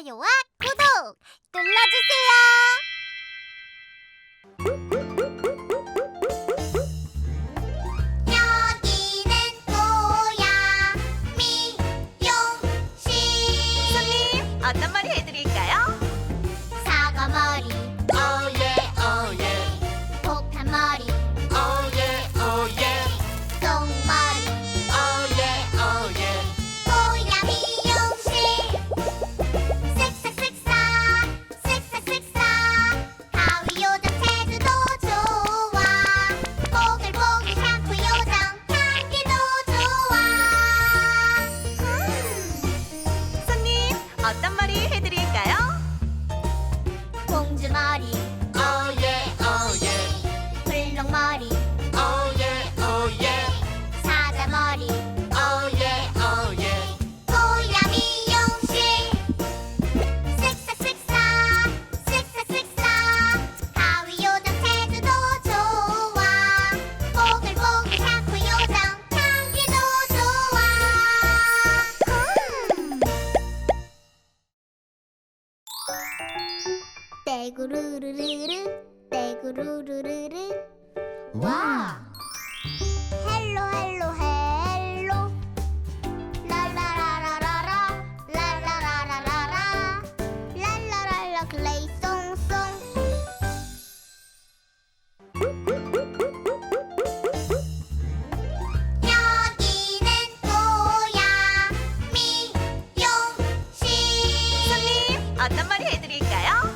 좋아요와 구독 눌러주세요. 여기는 꼬야 미용실. 손님, 어떤 머리 해드릴까요? 사과머리 오예오예 폭탄머리 오예오예 똥머리 오예오예 꼬야 미용실. 쓱싹쓱싹 쓱싹쓱싹 가위요정 태도도 좋아. 뽀글뽀글 샴푸요정 향기도 좋아. 손님, 어떤 머리 해드릴까요? 공주머리 오예오예 블록머리 오예오예 사자머리 오예오예 꼬야 미용실. 쓱싹쓱싹 쓱싹쓱싹 가위요정 태도도 좋아. 뽀글뽀글 샴푸요정 향기도 좋아. 떼구르르르르 떼구르르르르 와 헬로 헬로 헬로 랄라라라라라 랄라라라라라 랄라랄라 클레이쏭쏭. 여기는 꼬야 미용실. 손님, 어떤 머리 해드릴까요?